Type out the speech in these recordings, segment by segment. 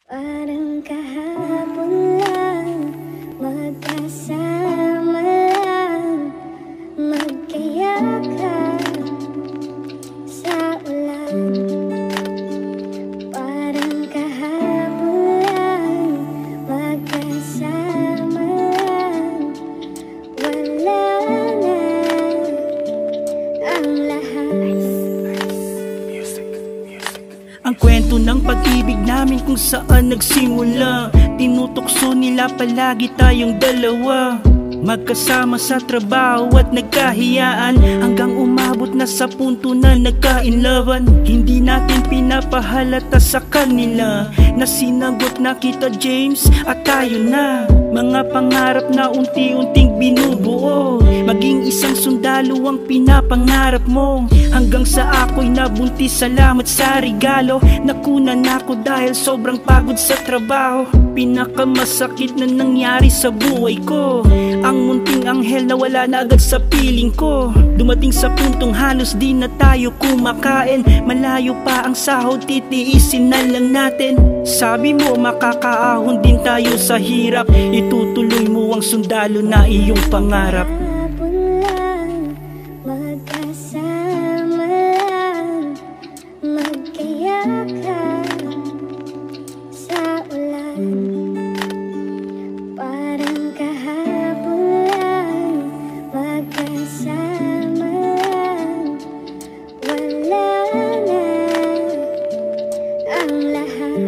Parang kahapon lang, magkasama lang, magkayakan sa ulan. Parang kahapon lang, magkasama lang, wala na ang lahat. Ang kwento ng pag-ibig namin kung saan nagsimula, tinutokso nila palagi tayong dalawa, magkasama sa trabaho at nagkahiyaan, hanggang umabot na sa punto na nagkainlawan. Hindi natin pinapahalata sa kanila na sinagot na kita, James, at tayo na. Mga pangarap na unti-unting binubuo, maging isang sundalo ang pinapangarap mo, hanggang sa ako'y nabuntis. Salamat sa regalo, nakunan ako dahil sobrang pagod sa trabaho. Pinakamasakit na nangyari sa buhay ko, ang munting anghel na wala na agad sa piling ko. Dumating sa puntong halos di na tayo kumakain, malayo pa ang sahod, titiisin na lang natin. Sabi mo makakaahon din tayo sa hirap, itutuloy mo ang sundalo na iyong pangarap. Kahapon lang, magkasama lang, magkayakan sa ulan. Parang kahapon lang, magkasama lang, wala na ang lahat.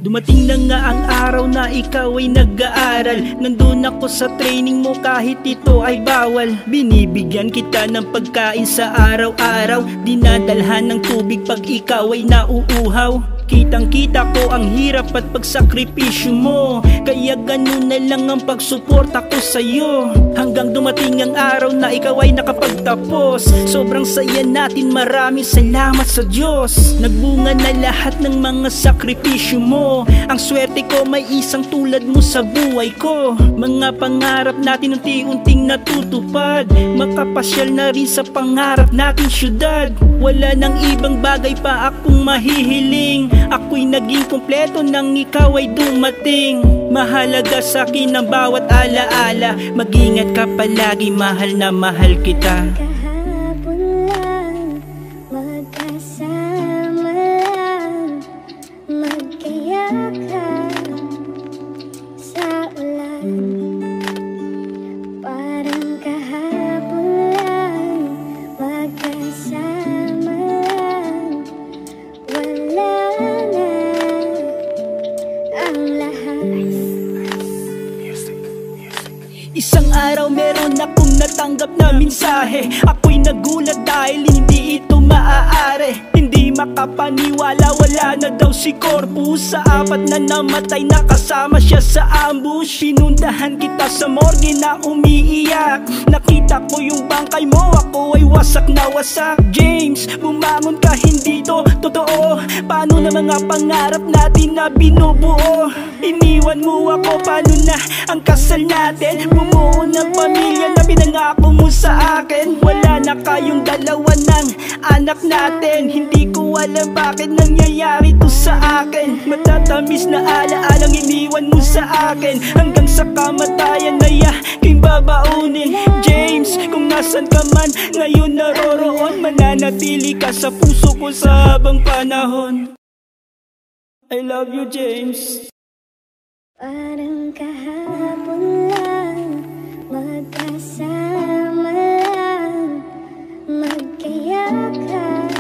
Dumating na nga ang araw na ikaw ay nag-aaral, nandun ako sa training mo kahit ito ay bawal. Binibigyan kita ng pagkain sa araw-araw, dinadalhan ng tubig pag ikaw ay nauuhaw. Kitang kita ko ang hirap at pagsakripisyo mo, kaya ganun na lang ang pagsuporta ko sa'yo, hanggang dumating ang araw na ikaw ay nakapagtapos. Sobrang saya natin, maraming salamat sa Diyos. Nagbunga na lahat ng mga sakripisyo mo, ang swerte ko may isang tulad mo sa buhay ko. Mga pangarap natin unti-unting natutupad, makapasyal na rin sa pangarap natin syudad. Wala nang ibang bagay pa akong mahihiling, ako'y naging kompleto nang ikaw ay dumating. Mahalaga sa'kin ang bawat alaala, mag-ingat ka palagi, mahal na mahal kita. Kahapon lang, magkasama lang, magkayakan sa ulan. Parang kahapon lang, magkasama lang, wala na ang lahat. Isang araw meron akong natanggap na mensahe, ako'y nagulat dahil hindi ito maaari. Hindi makapaniwala, wala na daw si Corpus, sa apat na namatay nakasama siya sa ambush. Pinuntahan kita sa morgue na umiiyak, nakita ko yung bangkay mo, ako ay wasak na wasak. James, bumangon ka, hindi to totoo. Paano na mga pangarap natin na binubuo? Iniwan mo ako, paano na ang kasal natin? Bumuo ng pamilya na pinangako mo sa akin. Wala na kayong dalawa ng anak natin, hindi ko alam bakit nangyayari to sa akin. Matatamis na alaalang iniwan mo sa akin, hanggang sa kamatayan ay aking babaunin. James, kung nasan ka man ngayon naroroon, mananatili ka sa puso ko sa habang panahon. I love you, James. Parang kahapon lang, magkasama lang, magkayakan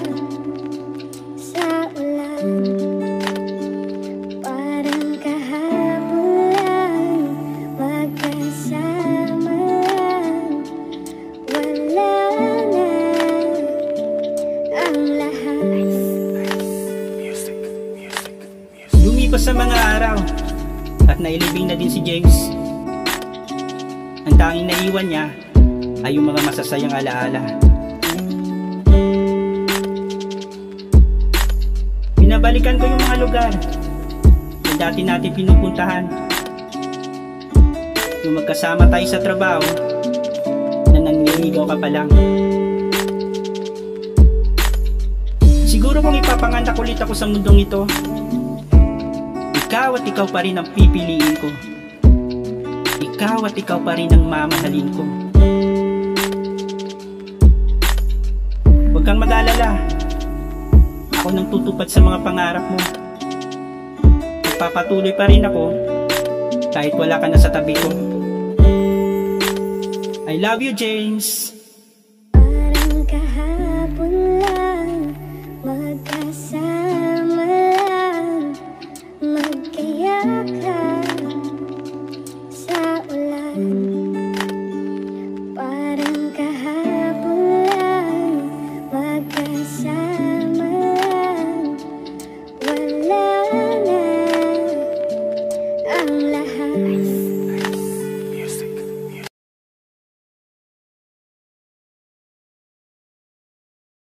sa ulan. Parang kahapon lang, magkasama lang, wala na ang lahat. Lumipas sa mga araw at nailibing na din si James. Ang tanging naiwan niya ay yung mga masasayang alaala. Binabalikan ko yung mga lugar na dati natin pinupuntahan, yung magkasama tayo sa trabaho na nangliligaw ka pa lang. Siguro kung ipapanganak ulit ako sa mundong ito, ikaw at ikaw pa rin ang pipiliin ko. Ikaw at ikaw pa rin ang mamahalin ko. Huwag kang mag-alala, ako nang tutupad sa mga pangarap mo. Magpapatuloy pa rin ako kahit wala ka na sa tabi ko. I love you, James.